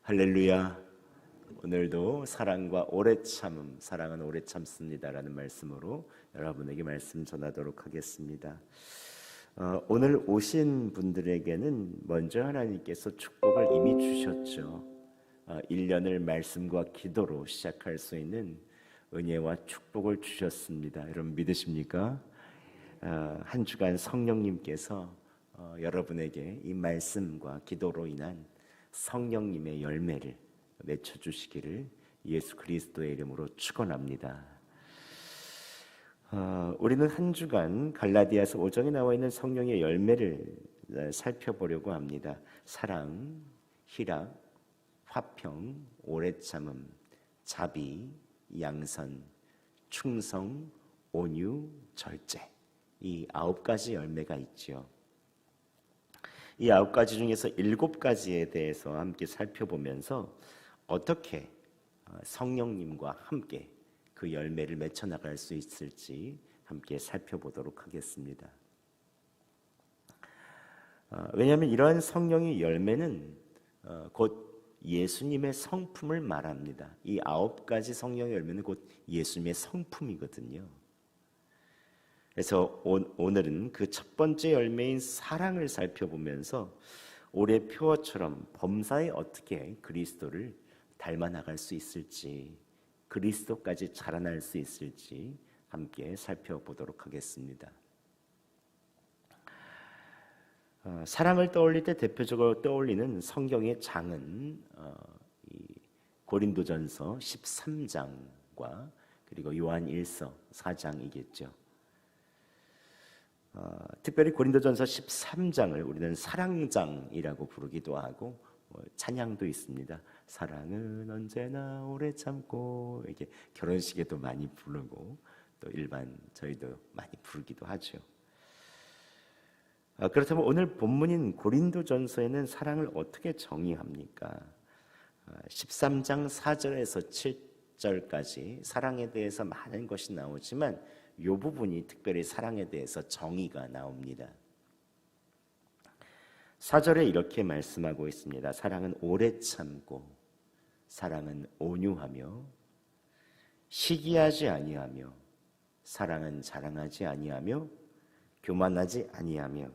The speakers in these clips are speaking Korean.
할렐루야. 오늘도 사랑과 오래 참음, 사랑은 오래 참습니다라는 말씀으로 여러분에게 말씀 전하도록 하겠습니다. 오늘 오신 분들에게는 먼저 하나님께서 축복을 이미 주셨죠. 1년을 말씀과 기도로 시작할 수 있는 은혜와 축복을 주셨습니다. 여러분 믿으십니까? 한 주간 성령님께서 여러분에게 이 말씀과 기도로 인한 성령님의 열매를 맺혀주시기를 예수 그리스도의 이름으로 축원합니다. 우리는 한 주간 갈라디아서 5장에 나와 있는 성령의 열매를 살펴보려고 합니다. 사랑, 희락, 화평, 오래 참음, 자비, 양선, 충성, 온유, 절제, 이 9가지 열매가 있죠. 이 9가지 중에서 7가지에 대해서 함께 살펴보면서 어떻게 성령님과 함께 그 열매를 맺혀 나갈 수 있을지 함께 살펴보도록 하겠습니다. 왜냐하면 이러한 성령의 열매는 곧 예수님의 성품을 말합니다. 이 9가지 성령의 열매는 곧 예수님의 성품이거든요. 그래서 오늘은 그 첫 번째 열매인 사랑을 살펴보면서 올해 표어처럼 범사에 어떻게 그리스도를 닮아 나갈 수 있을지, 그리스도까지 자라날 수 있을지 함께 살펴보도록 하겠습니다. 사랑을 떠올릴 때 대표적으로 떠올리는 성경의 장은 고린도전서 13장과 그리고 요한 1서 4장이겠죠. 특별히 고린도전서 13장을 우리는 사랑장이라고 부르기도 하고 찬양도 있습니다. 사랑은 언제나 오래 참고, 이게 결혼식에도 많이 부르고 또 일반 저희도 많이 부르기도 하죠. 그렇다면 오늘 본문인 고린도전서에는 사랑을 어떻게 정의합니까? 13장 4절에서 7절까지 사랑에 대해서 많은 것이 나오지만 이 부분이 특별히 사랑에 대해서 정의가 나옵니다. 4절에 이렇게 말씀하고 있습니다. 사랑은 오래 참고, 사랑은 온유하며, 시기하지 아니하며, 사랑은 자랑하지 아니하며, 교만하지 아니하며.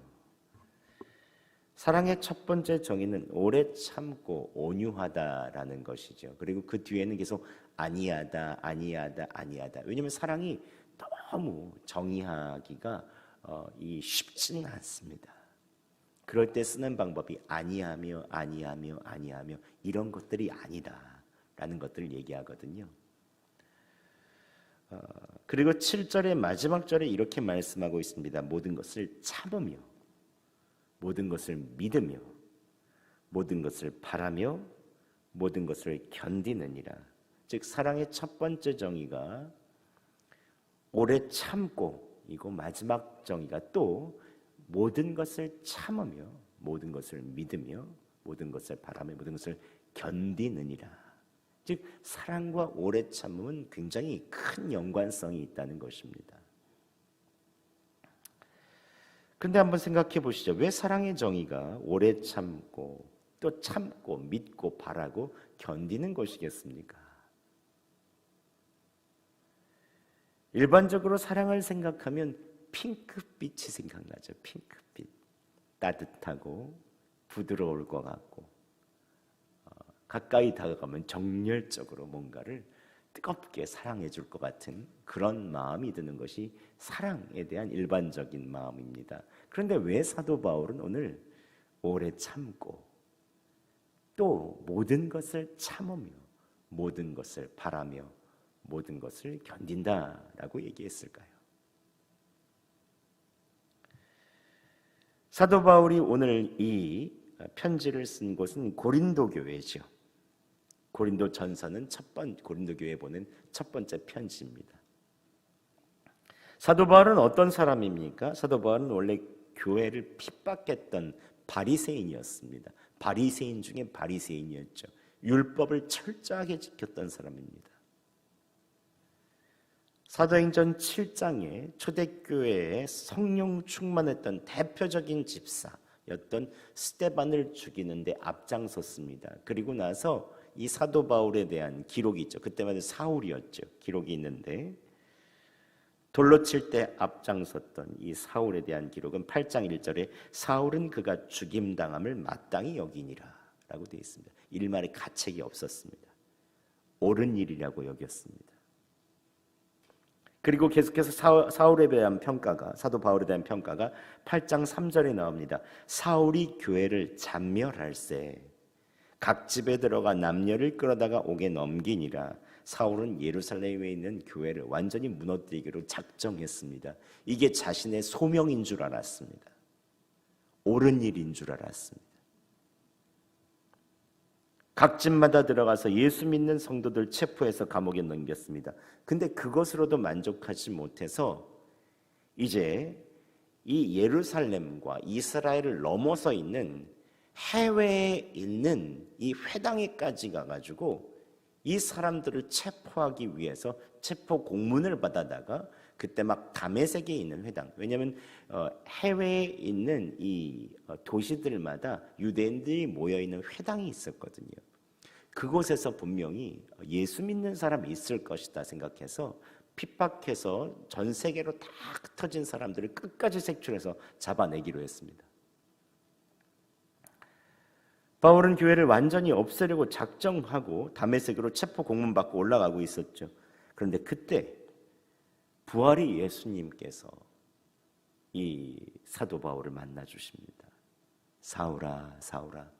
사랑의 첫 번째 정의는 오래 참고 온유하다라는 것이죠. 그리고 그 뒤에는 계속 아니하다, 아니하다, 아니하다. 왜냐하면 사랑이 너무 정의하기가 쉽지는 않습니다. 그럴 때 쓰는 방법이 아니하며, 아니하며, 아니하며 이런 것들이 아니다라는 것들을 얘기하거든요. 그리고 7절의 마지막 절에 이렇게 말씀하고 있습니다. 모든 것을 참으며, 모든 것을 믿으며, 모든 것을 바라며, 모든 것을 견디느니라. 즉 사랑의 첫 번째 정의가 오래 참고, 이고 마지막 정의가 또 모든 것을 참으며, 모든 것을 믿으며, 모든 것을 바라며, 모든 것을 견디느니라. 즉 사랑과 오래 참음은 굉장히 큰 연관성이 있다는 것입니다. 그런데 한번 생각해 보시죠. 왜 사랑의 정의가 오래 참고, 또 참고, 믿고, 바라고, 견디는 것이겠습니까? 일반적으로 사랑을 생각하면 핑크빛이 생각나죠. 핑크빛. 따뜻하고 부드러울 것 같고, 가까이 다가가면 정열적으로 뭔가를 뜨겁게 사랑해 줄 것 같은 그런 마음이 드는 것이 사랑에 대한 일반적인 마음입니다. 그런데 왜 사도 바울은 오늘 오래 참고, 또 모든 것을 참으며, 모든 것을 바라며, 모든 것을 견딘다라고 얘기했을까요? 사도 바울이 오늘 이 편지를 쓴 곳은 고린도 교회죠. 고린도 전서는 고린도 교회에 보낸 첫 번째 편지입니다. 사도 바울은 어떤 사람입니까? 사도 바울은 원래 교회를 핍박했던 바리새인이었습니다. 바리새인 중에 바리새인이었죠. 율법을 철저하게 지켰던 사람입니다. 사도행전 7장에 초대교회에 성령 충만했던 대표적인 집사 스데반을 죽이는데 앞장섰습니다. 그리고 나서 이 사도 바울에 대한 기록이 있죠. 그때만 해도 사울이었죠. 기록이 있는데 돌로 칠 때 앞장섰던 이 사울에 대한 기록은 8장 1절에 사울은 그가 죽임당함을 마땅히 여기니라 라고 되어 있습니다. 일말의 가책이 없었습니다. 옳은 일이라고 여겼습니다. 그리고 계속해서 사울에 대한 평가가, 사도 바울에 대한 평가가 8장 3절에 나옵니다. 사울이 교회를 잔멸할세 각 집에 들어가 남녀를 끌어다가 옥에 넘기니라. 사울은 예루살렘에 있는 교회를 완전히 무너뜨리기로 작정했습니다. 이게 자신의 소명인 줄 알았습니다. 옳은 일인 줄 알았습니다. 각 집마다 들어가서 예수 믿는 성도들 체포해서 감옥에 넘겼습니다. 근데 그것으로도 만족하지 못해서 이제 이 예루살렘과 이스라엘을 넘어서 있는 해외에 있는 이 회당에까지 가가지고 이 사람들을 체포하기 위해서 체포 공문을 받아다가 그때 막 다메섹에 있는 회당, 왜냐하면 해외에 있는 이 도시들마다 유대인들이 모여있는 회당이 있었거든요. 그곳에서 분명히 예수 믿는 사람이 있을 것이다 생각해서 핍박해서 전 세계로 다 흩어진 사람들을 끝까지 색출해서 잡아내기로 했습니다. 바울은 교회를 완전히 없애려고 작정하고 다메섹으로 체포 공문 받고 올라가고 있었죠. 그런데 그때 부활의 예수님께서 이 사도 바울을 만나 주십니다. 사울아, 사울아,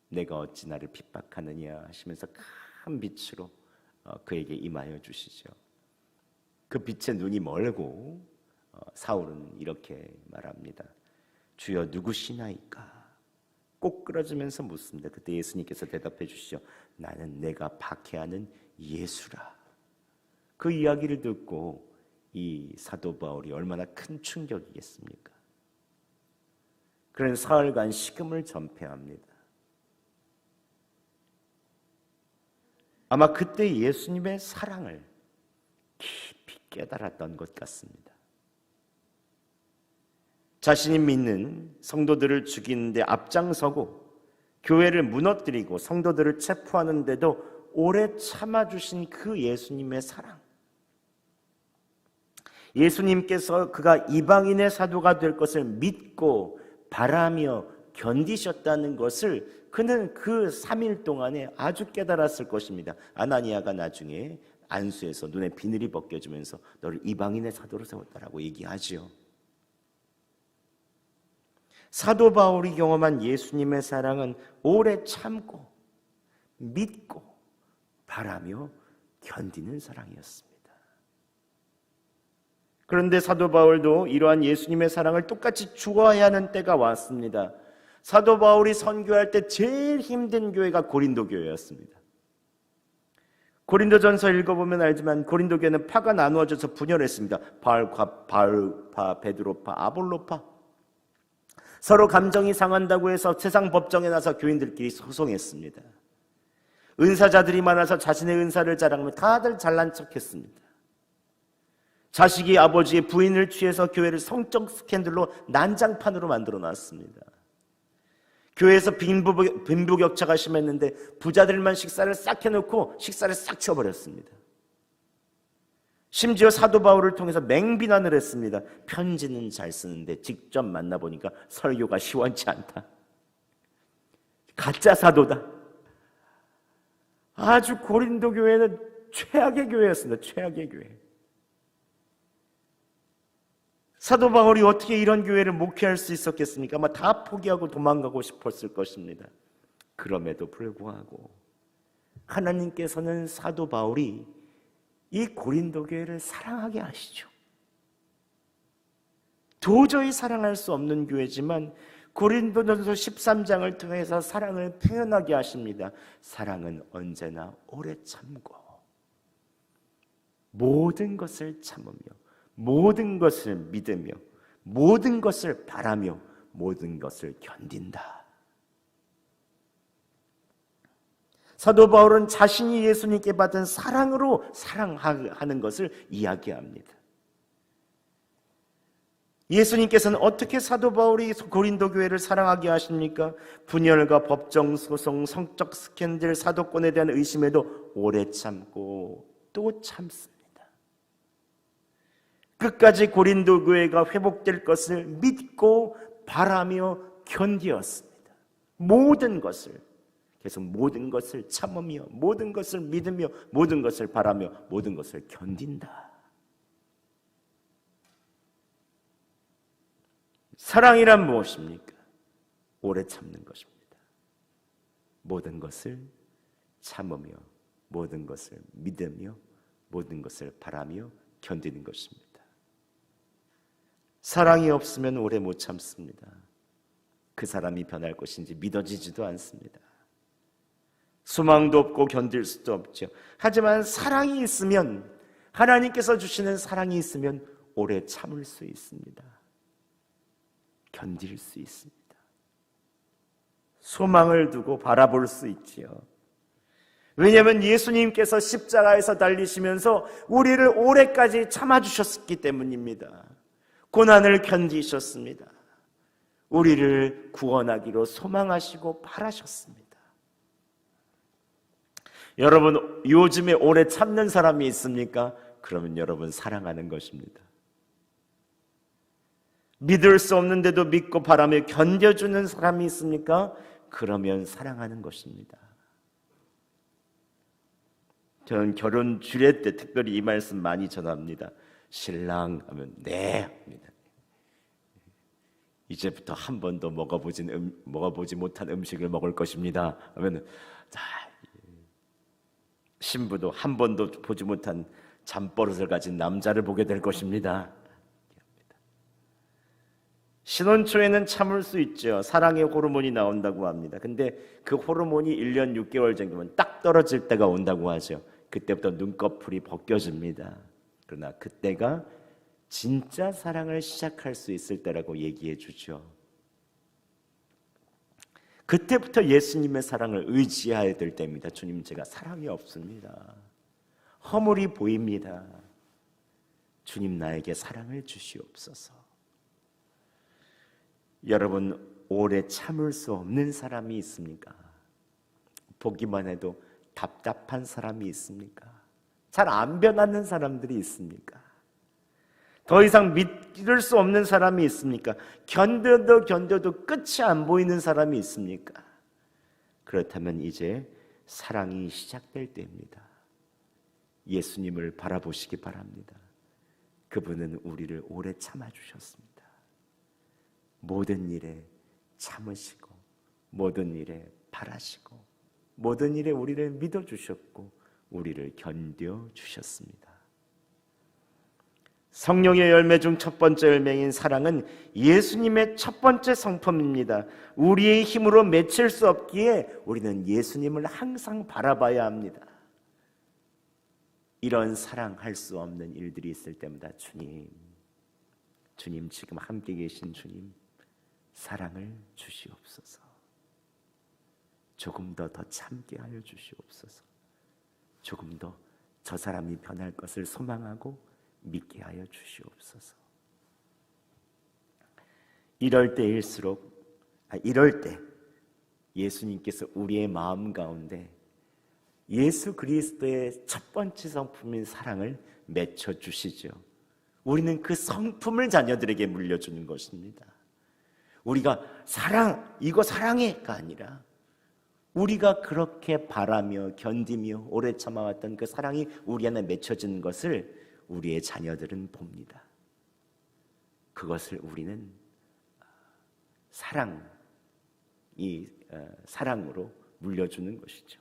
내가 어찌 나를 핍박하느냐 하시면서 큰 빛으로 그에게 임하여 주시죠. 그 빛의 눈이 멀고 사울은 이렇게 말합니다. 주여 누구시나이까? 꼭 끌어주면서 묻습니다. 그때 예수님께서 대답해 주시죠. 나는 내가 박해하는 예수라. 그 이야기를 듣고 이 사도 바울이 얼마나 큰 충격이겠습니까? 그런 사흘간 식음을 전폐합니다. 아마 그때 예수님의 사랑을 깊이 깨달았던 것 같습니다. 자신이 믿는 성도들을 죽이는데 앞장서고 교회를 무너뜨리고 성도들을 체포하는데도 오래 참아주신 그 예수님의 사랑, 예수님께서 그가 이방인의 사도가 될 것을 믿고 바라며 견디셨다는 것을 그는 그 3일 동안에 아주 깨달았을 것입니다. 아나니아가 나중에 안수에서 눈에 비늘이 벗겨지면서 너를 이방인의 사도로 세웠다라고 얘기하지요. 사도 바울이 경험한 예수님의 사랑은 오래 참고 믿고 바라며 견디는 사랑이었습니다. 그런데 사도 바울도 이러한 예수님의 사랑을 똑같이 주어야 하는 때가 왔습니다. 사도 바울이 선교할 때 제일 힘든 교회가 고린도 교회였습니다. 고린도전서 읽어보면 알지만 고린도 교회는 파가 나누어져서 분열했습니다. 바울파, 베드로파, 아볼로파. 서로 감정이 상한다고 해서 세상 법정에 나서 교인들끼리 소송했습니다. 은사자들이 많아서 자신의 은사를 자랑하며 다들 잘난 척했습니다. 자식이 아버지의 부인을 취해서 교회를 성적 스캔들로 난장판으로 만들어놨습니다. 교회에서 빈부격차가 심했는데 부자들만 식사를 싹 해놓고 식사를 싹 치워버렸습니다. 심지어 사도 바울을 통해서 맹비난을 했습니다. 편지는 잘 쓰는데 직접 만나보니까 설교가 시원치 않다. 가짜 사도다. 아주 고린도 교회는 최악의 교회였습니다. 최악의 교회. 사도 바울이 어떻게 이런 교회를 목회할 수 있었겠습니까? 아마 다 포기하고 도망가고 싶었을 것입니다. 그럼에도 불구하고 하나님께서는 사도 바울이 이 고린도 교회를 사랑하게 하시죠. 도저히 사랑할 수 없는 교회지만 고린도전서 13장을 통해서 사랑을 표현하게 하십니다. 사랑은 언제나 오래 참고 모든 것을 참으며 모든 것을 믿으며 모든 것을 바라며 모든 것을 견딘다. 사도 바울은 자신이 예수님께 받은 사랑으로 사랑하는 것을 이야기합니다. 예수님께서는 어떻게 사도 바울이 고린도 교회를 사랑하게 하십니까? 분열과 법정 소송, 성적 스캔들, 사도권에 대한 의심에도 오래 참고 또 참습니다. 끝까지 고린도 교회가 회복될 것을 믿고 바라며 견디었습니다. 모든 것을, 계속 모든 것을 참으며, 모든 것을 믿으며, 모든 것을 바라며, 모든 것을 견딘다. 사랑이란 무엇입니까? 오래 참는 것입니다. 모든 것을 참으며, 모든 것을 믿으며, 모든 것을 바라며 견디는 것입니다. 사랑이 없으면 오래 못 참습니다. 그 사람이 변할 것인지 믿어지지도 않습니다. 소망도 없고 견딜 수도 없죠. 하지만 사랑이 있으면, 하나님께서 주시는 사랑이 있으면 오래 참을 수 있습니다. 견딜 수 있습니다. 소망을 두고 바라볼 수 있지요. 왜냐하면 예수님께서 십자가에서 달리시면서 우리를 오래까지 참아주셨기 때문입니다. 고난을 견디셨습니다. 우리를 구원하기로 소망하시고 바라셨습니다. 여러분, 요즘에 오래 참는 사람이 있습니까? 그러면 여러분 사랑하는 것입니다. 믿을 수 없는데도 믿고 바라며 견뎌주는 사람이 있습니까? 그러면 사랑하는 것입니다. 저는 결혼 주례 때 특별히 이 말씀 많이 전합니다. 신랑 하면 네 합니다. 이제부터 한 번도 먹어보지 못한 음식을 먹을 것입니다 하면, 자, 신부도 한 번도 보지 못한 잠버릇을 가진 남자를 보게 될 것입니다. 신혼 초에는 참을 수 있죠. 사랑의 호르몬이 나온다고 합니다. 근데 그 호르몬이 1년 6개월 정도면 딱 떨어질 때가 온다고 하죠. 그때부터 눈꺼풀이 벗겨집니다. 그러나 그때가 진짜 사랑을 시작할 수 있을 때라고 얘기해 주죠. 그때부터 예수님의 사랑을 의지해야 될 때입니다. 주님, 제가 사랑이 없습니다. 허물이 보입니다. 주님, 나에게 사랑을 주시옵소서. 여러분, 오래 참을 수 없는 사람이 있습니까? 보기만 해도 답답한 사람이 있습니까? 잘 안 변하는 사람들이 있습니까? 더 이상 믿을 수 없는 사람이 있습니까? 견뎌도 끝이 안 보이는 사람이 있습니까? 그렇다면 이제 사랑이 시작될 때입니다. 예수님을 바라보시기 바랍니다. 그분은 우리를 오래 참아주셨습니다. 모든 일에 참으시고, 모든 일에 바라시고, 모든 일에 우리를 믿어주셨고, 우리를 견뎌주셨습니다. 성령의 열매 중 첫 번째 열매인 사랑은 예수님의 첫 번째 성품입니다. 우리의 힘으로 맺힐 수 없기에 우리는 예수님을 항상 바라봐야 합니다. 이런 사랑할 수 없는 일들이 있을 때마다 주님 지금 함께 계신 주님, 사랑을 주시옵소서. 조금 더 참게 하여 주시옵소서. 조금 더 저 사람이 변할 것을 소망하고 믿게 하여 주시옵소서. 이럴 때 예수님께서 우리의 마음 가운데 예수 그리스도의 첫 번째 성품인 사랑을 맺혀 주시죠. 우리는 그 성품을 자녀들에게 물려주는 것입니다. 우리가 이거 사랑해가 아니라 우리가 그렇게 바라며 견디며 오래 참아왔던 그 사랑이 우리 안에 맺혀지는 것을 우리의 자녀들은 봅니다. 그것을 우리는 사랑으로 물려주는 것이죠.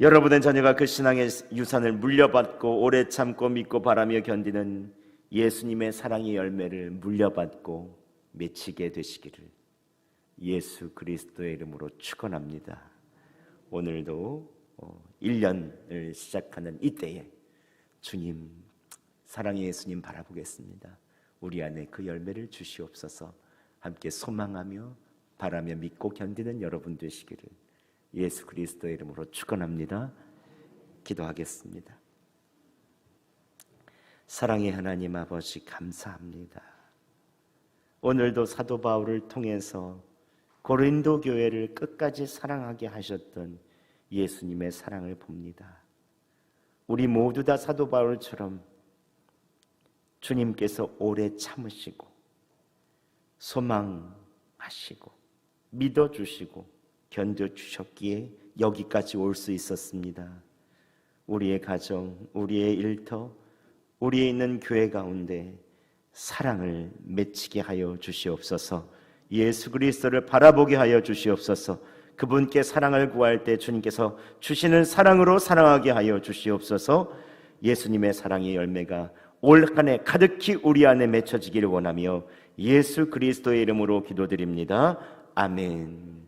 여러분의 자녀가 그 신앙의 유산을 물려받고 오래 참고 믿고 바라며 견디는 예수님의 사랑의 열매를 물려받고 맺히게 되시기를 예수 그리스도의 이름으로 축원합니다. 오늘도 1년을 시작하는 이때에 주님, 사랑의 예수님 바라보겠습니다. 우리 안에 그 열매를 주시옵소서. 함께 소망하며 바라며 믿고 견디는 여러분 되시기를 예수 그리스도의 이름으로 축원합니다. 기도하겠습니다. 사랑의 하나님 아버지 감사합니다. 오늘도 사도 바울을 통해서 고린도 교회를 끝까지 사랑하게 하셨던 예수님의 사랑을 봅니다. 우리 모두 다 사도 바울처럼 주님께서 오래 참으시고 소망하시고 믿어주시고 견뎌주셨기에 여기까지 올 수 있었습니다. 우리의 가정, 우리의 일터, 우리에 있는 교회 가운데 사랑을 맺히게 하여 주시옵소서. 예수 그리스도를 바라보게 하여 주시옵소서. 그분께 사랑을 구할 때 주님께서 주시는 사랑으로 사랑하게 하여 주시옵소서. 예수님의 사랑의 열매가 올 한 해 가득히 우리 안에 맺혀지기를 원하며 예수 그리스도의 이름으로 기도드립니다. 아멘.